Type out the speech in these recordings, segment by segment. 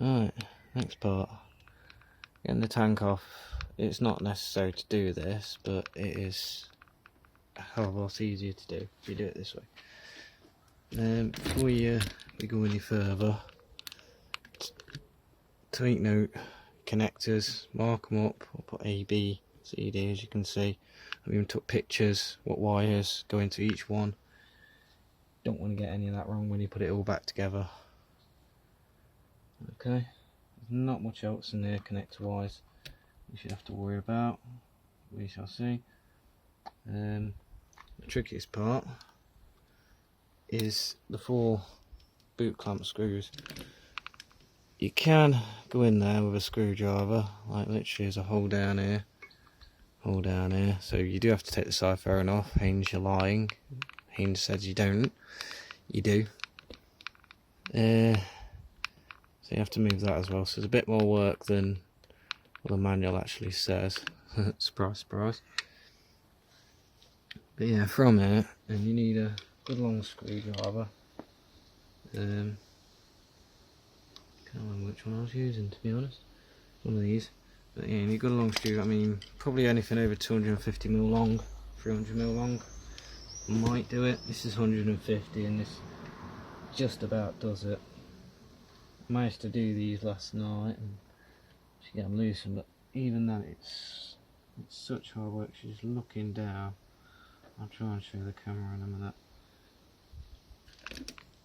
Right, next part. Getting the tank off. It's not necessary to do this, but it is a hell of a lot easier to do if you do it this way. Before we go any further, take note, connectors, mark them up. I'll put A, B, C, D as you can see. I've even took pictures, what wires go into each one. Don't want to get any of that wrong when you put it all back together. Okay, there's not much else in there connector wise you should have to worry about. We shall see. The trickiest part is the 4 boot clamp screws. You can go in there with a screwdriver, like literally as a hole down here, so you do have to take the side fairing off. Haynes, you're lying. Haynes says you don't. You do. So you have to move that as well, so it's a bit more work than what the manual actually says. Surprise, surprise. But yeah, from here, and you need a good long screwdriver. Can't remember which one I was using, to be honest. One of these. But yeah, you need a good long screwdriver. I mean, probably anything over 250mm long, 300mm long might do it. This is 150 and this just about does it. Managed to do these last night and just get them loosened, but even then it's such hard work. She's looking down. I'll try and show the camera in a minute,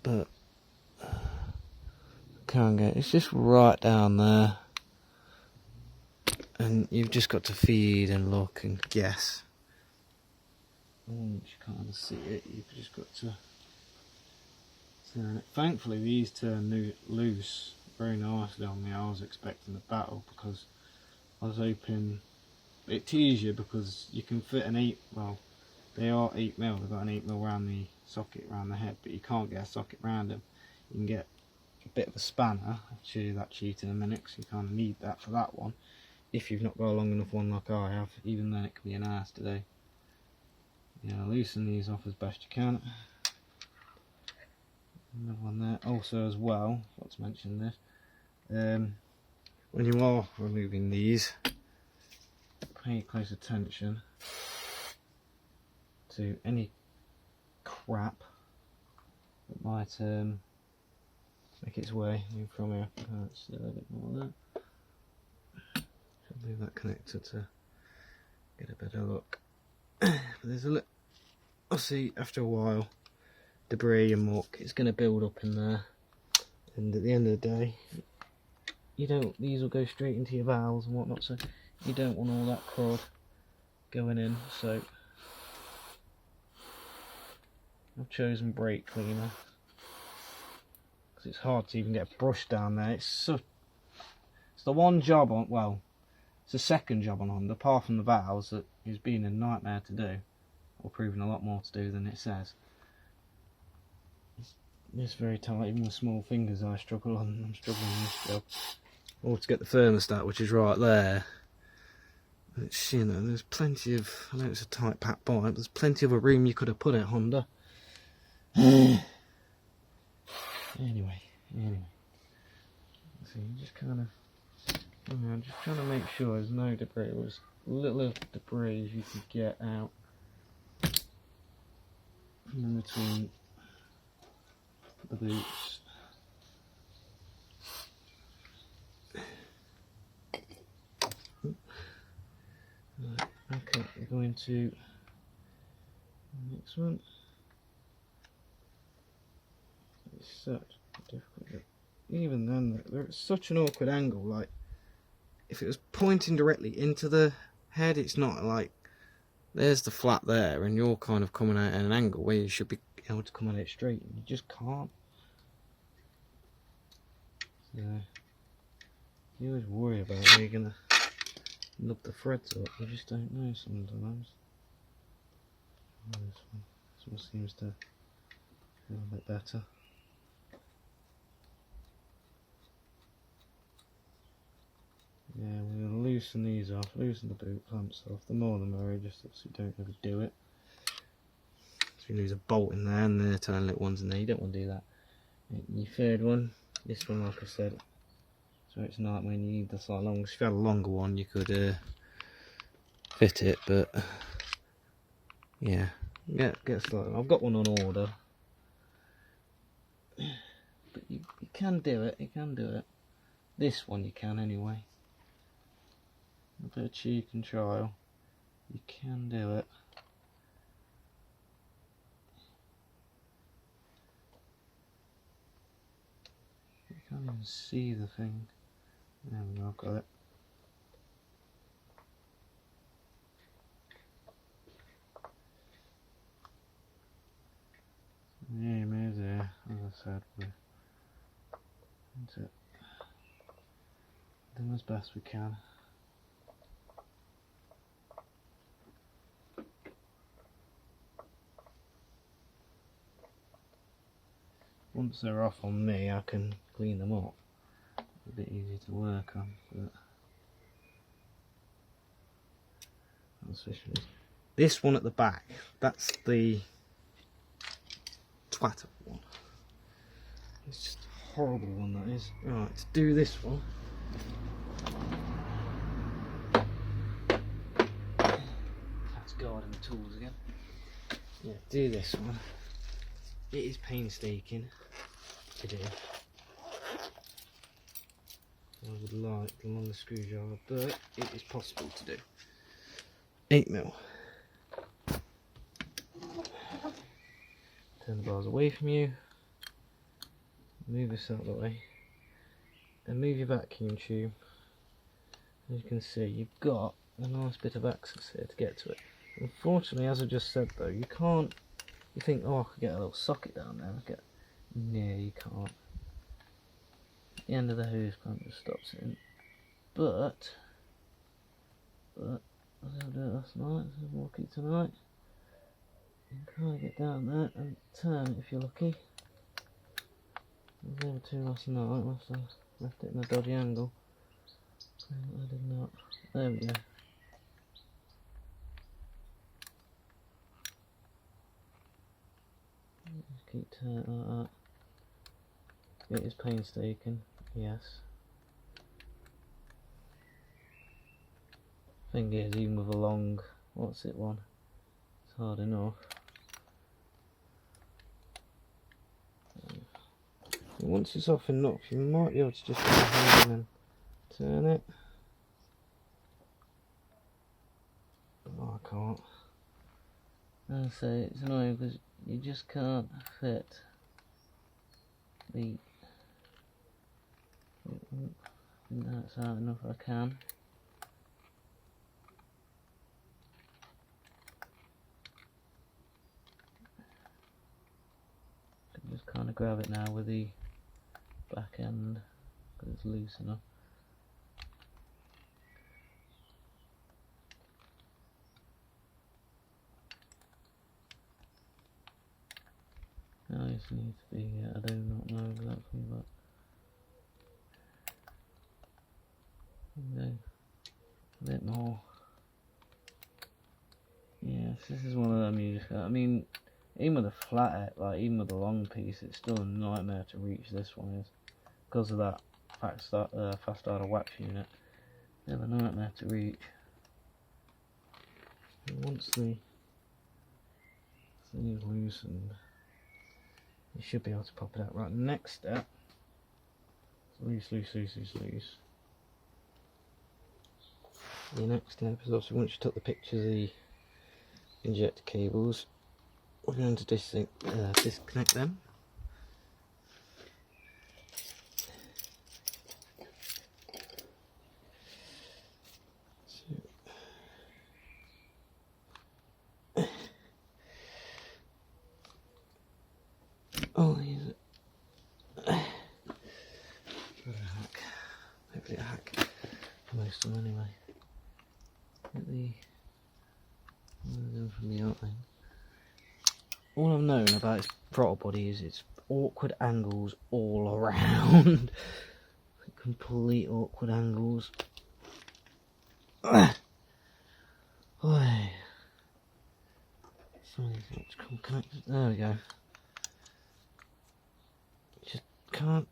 but can't get, it's just right down there, and you've just got to feed and look and guess. Once you can't see it, you've just got to turn it. Thankfully these turn loose very nicely on me. I was expecting a battle because I was hoping it tease you, because you can fit an 8, well they are 8mm, they've got an 8mm around the socket around the head, but you can't get a socket around them. You can get a bit of a spanner. I'll show you that cheat in a minute, because you kind of need that for that one if you've not got a long enough one like I have. Even then it can be an arse today. Yeah, loosen these off as best you can. Another one there. Also as well, forgot to mention this, when you are removing these, pay close attention to any crap that might make its way in from here. Let's see a little bit more of that. Should move that connector to get a better look. But there's a little, I'll see after a while, debris and muck, it's going to build up in there, and at the end of the day, you don't, these will go straight into your valves and whatnot, so you don't want all that crud going in. So I've chosen brake cleaner because it's hard to even get a brush down there. It's the one job on, well, it's the second job on Honda, apart from the valves, that has been a nightmare to do, or proving a lot more to do than it says. It's very tight. Even with small fingers I struggle on. I'm struggling with this job. Or to get the thermostat, which is right there. It's, you know, there's plenty of, I know it's a tight packed bike, but there's plenty of a room you could have put it, Honda. Anyway. So you just kind of, I'm just trying to make sure there's no debris. There's little debris you can get out from in between the boots. Right, okay, we're going to the next one. It's such a difficult, even then they're at such an awkward angle. Like if it was pointing directly into the head, it's not like there's the flat there and you're kind of coming out at an angle where you should be able to come at it straight, and you just can't. So you always worry about how you're gonna look the threads up. You just don't know sometimes. Oh, this one seems to feel a bit better. Yeah, we're going to loosen these off, loosen the boot clamps off. The more the merrier, just so you don't overdo it. So you lose a bolt in there and the tiny little ones in there. You don't want to do that. Your third one, this one, like I said, so it's not when you need the slightly longer. If you had a longer one, you could fit it, but yeah, get started. I've got one on order, but you can do it. You can do it. This one you can anyway. A bit of cheek and trial. You can do it. You can't even see the thing. There we go, I've got it. Yeah, maybe there, as I said, that's it. Doing as best we can. Once they're off on me, I can clean them up. A bit easier to work on, but that's this one at the back. That's the twatter one. It's just a horrible one, that is. Right, to do this one. That's guarding the tools again. Yeah, do this one. It is painstaking to do. I would like the longer screwdriver, but it is possible to do. 8mm. Turn the bars away from you. Move this out of the way. Then move your vacuum tube. As you can see, you've got a nice bit of access here to get to it. Unfortunately, as I just said though, you can't. You think, oh, I could get a little socket down there. No, you can't. The end of the hose clamp just stops it in. But I'll do it last night, so I'll walk it tonight. You can kind of get down there and turn it if you're lucky. I was able to last night, must have left it in a dodgy angle. I did not. There we go. Just keep turning it like that. It is painstaking, yes. Thing is, even with a long, what's it one? It's hard enough. Once it's off enough, you might be able to just go ahead and turn it. Oh, I can't. As I say, it's annoying because you just can't fit the. I think that's out enough. I can. Just kind of grab it now with the back end because it's loose enough. Now this needs to be, I do not know exactly, but okay. A bit more. Yes, this is one of them you just got, I mean, even with a flathead, like even with a long piece, it's still a nightmare to reach. This one is because of that fast starter wax unit. They're a nightmare to reach. And once the thing is loosened, you should be able to pop it out. Right, next step. Loose. The next step is obviously once you took the pictures of the injector cables, we're going to disconnect them. Oh, use it. Hopefully a hack for most of them anyway. Get them from the outline. All I've known about its throttle body is it's awkward angles all around. Complete awkward angles. There we go. Just can't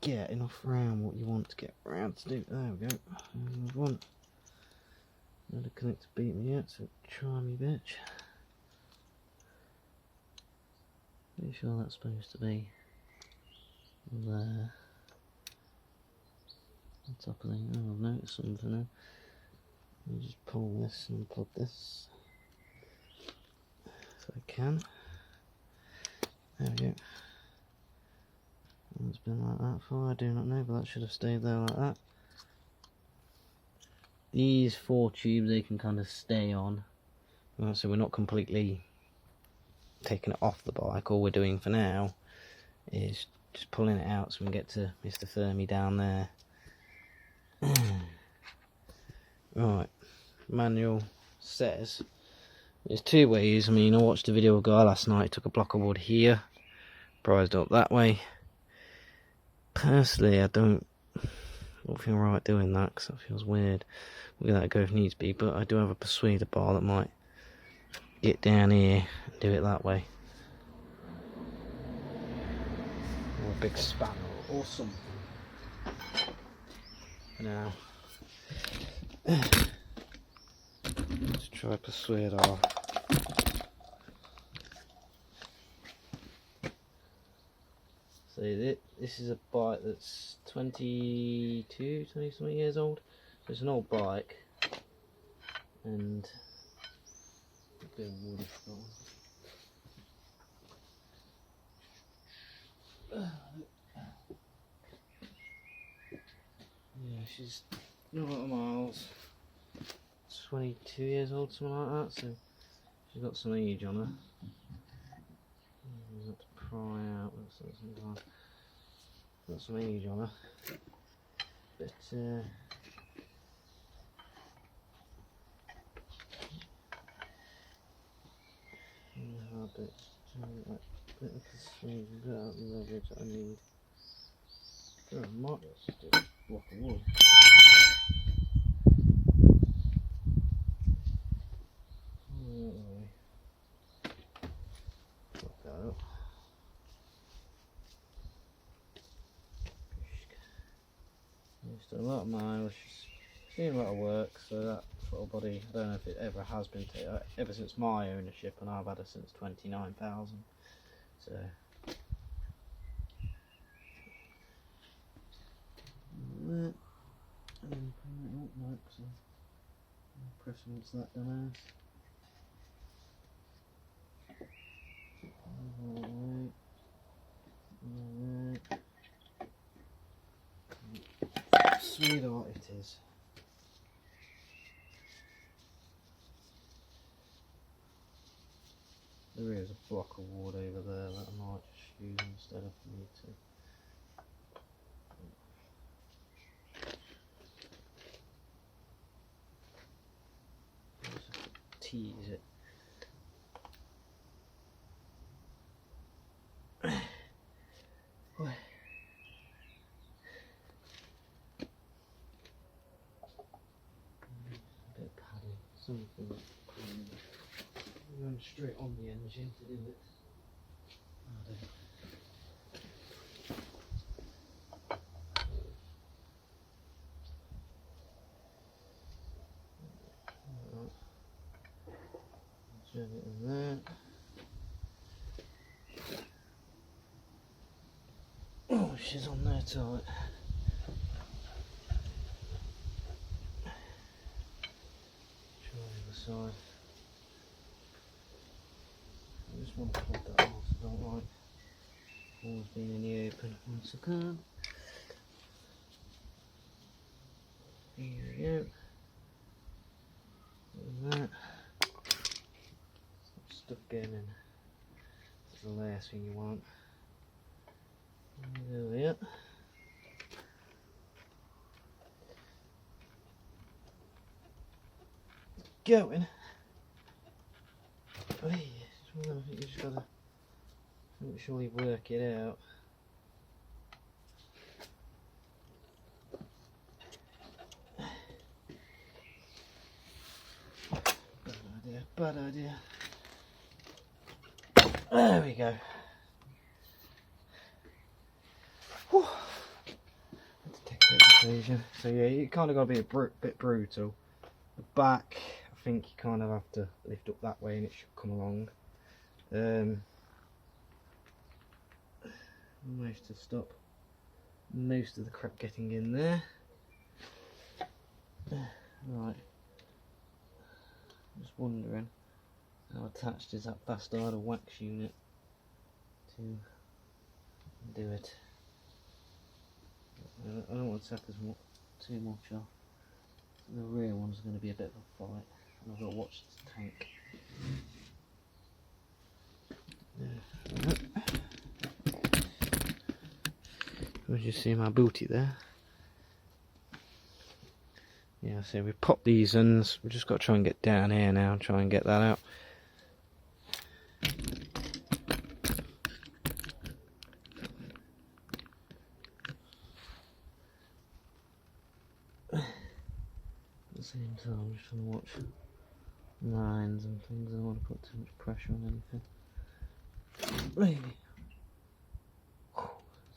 get enough round what you want to get round to do. There we go. There's one. Another connector beat me yet, so try me bitch. Pretty sure that's supposed to be there. On top of the thing. Oh, I've noticed something now. Let me just pull this and plug this. If I can. There we go. It's been like that for, I do not know, but that should have stayed there like that. These 4 tubes, they can kind of stay on. So we're not completely taking it off the bike. All we're doing for now is just pulling it out so we can get to Mr. Fermi down there. Right, manual says there's 2 ways. I mean, I watched a video of a guy last night, took a block of wood here, prized up that way. Personally, I don't feel right doing that because that feels weird. We'll let it go if needs be, but I do have a persuader bar that might get down here and do it that way. Or a big spanner or something. Now, let's try persuade our. So this is a bike that's 20 something years old. So it's an old bike, and a bit of wood. Yeah, she's not a lot of miles. 22 years old, something like that. So she's got some age on her. Got to pry out. Got some age on her, but hard bits. Bit of the swing, bit out the leverage that I need. Oh, I might be able to do a block of wood. Look that up. Just a lot of miles, she's doing a lot of work, so that throttle body, I don't know if it ever has been taken, ever since my ownership, and I've had her since 29,000, so. And then bring it up, no, so I'll press once that done Alright. Sweetheart it is. There is a block of wood over there that I might just use instead if I need to. Just tease it. Something going straight on the engine to do it. Shove it in there. Oh, she's on there tight. Side. I just want to put that off, I don't like always being in the open once I can. Here we go. Like that. Some stuff getting in. That's the last thing you want. There we are. Going. Oh, yes. Well, I think you just gotta make sure you work it out. Bad idea. There we go. Whew. occasion. So yeah, you kind of got to be a bit brutal. The back, I think you kind of have to lift up that way and it should come along. Managed to stop most of the crap getting in there. Right, just wondering how attached is that bastard wax unit to do it. I don't want to take too much off. The rear one's going to be a bit of a fight, and I've got to watch this tank. As you see my booty there. Yeah, so we pop these ends. We've just got to try and get down here now and try and get that out. At the same time, I'm just trying to watch lines and things. I don't want to put too much pressure on anything. Maybe.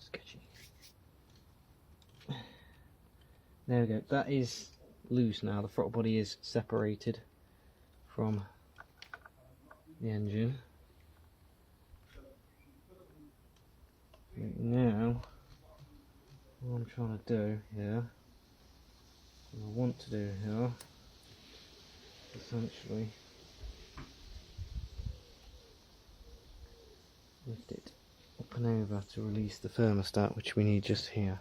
Sketchy. There we go. That is loose now. The throttle body is separated from the engine. Now, what I'm trying to do here, what I want to do here, essentially lift it up and over to release the thermostat, which we need just here.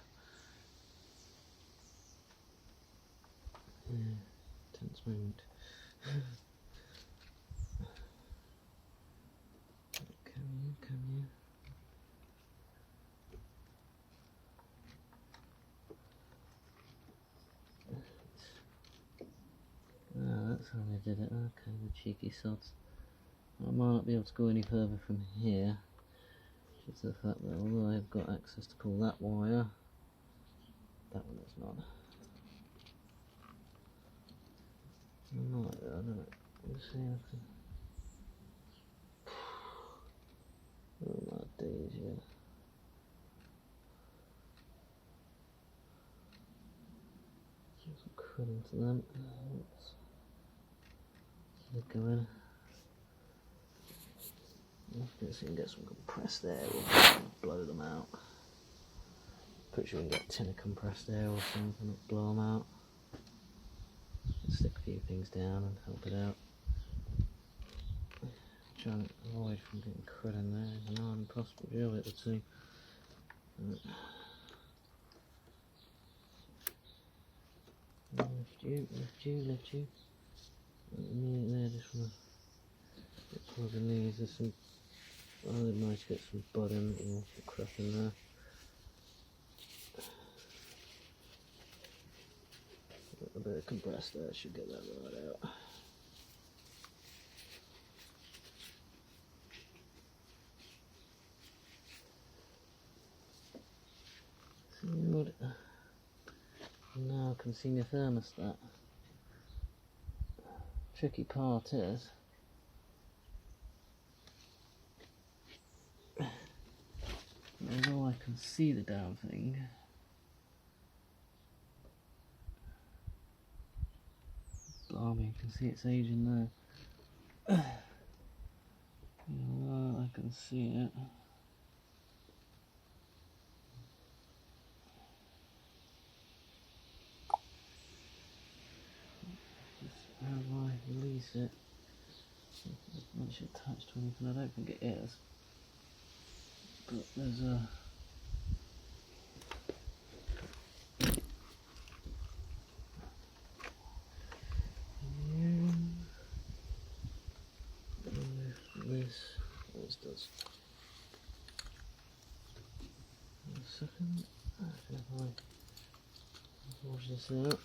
Tense moment. Can you? That's how they did it. Okay, the cheeky sods. I might not be able to go any further from here, due to the fact that although I've got access to pull that wire, that one is not. I don't know. Let's see if I can. Oh my days, yeah. Some crud into them. Let's go in. Let's see if we can get some compressed air. We'll blow them out. Pretty sure we can get a tin of compressed air or something and blow them out. Stick a few things down and help it out. Try and avoid from getting crud in there. There's an impossible deal with it too. Lift you. There, just want to get plugging these. There's some. Oh, it'd be nice to get some bottom or some crap in there. A bit of compressed air should get that right out. Good. Now I can see my thermostat. Tricky part is although I can see the damn thing, blimey, you can see it's aging there. I can see it. How do I release it? It's not actually attached to anything, I don't think it is. But there's a... This does. A second. If I wash this out.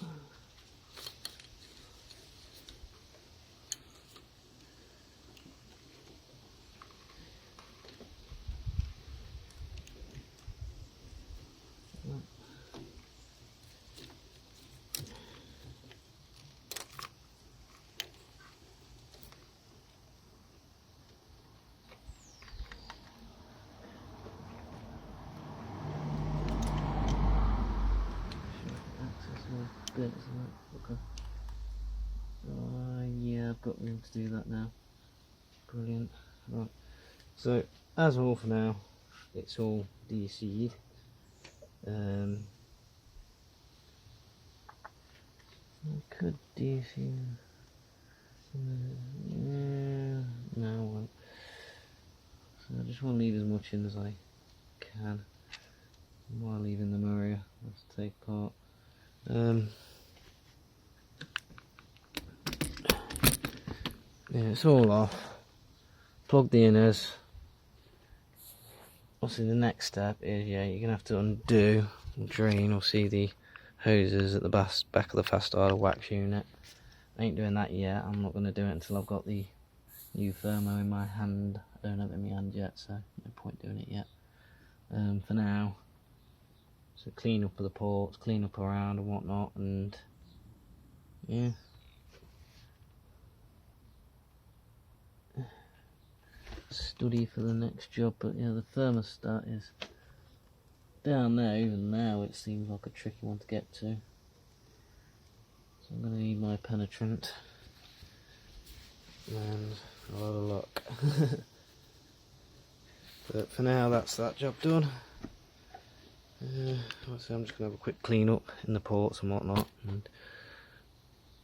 bits of that. Okay. Yeah, I've got room to do that now. Brilliant. Right. So as all for now, it's all DC'd. I could DC. Yeah, no, I won't. So I just want to leave as much in as I can while leaving the Maria. Let's take part. Yeah, it's all off. Plug the inners. Obviously the next step is, yeah, you're gonna have to undo and drain or see the hoses at the back of the fast starter wax unit. I ain't doing that yet. I'm not gonna do it until I've got the new thermo in my hand. I don't have it in my hand yet, so no point doing it yet. For now, so clean up of the ports, clean up around and whatnot, and yeah. Study for the next job, but yeah, the thermostat is down there. Even now it seems like a tricky one to get to, so I'm going to need my penetrant and a lot of luck. But for now, that's that job done. So I'm just going to have a quick clean up in the ports and whatnot, and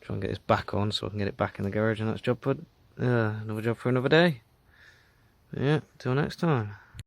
try and get this back on so I can get it back in the garage, and that's job for another job for another day. Yeah, till next time.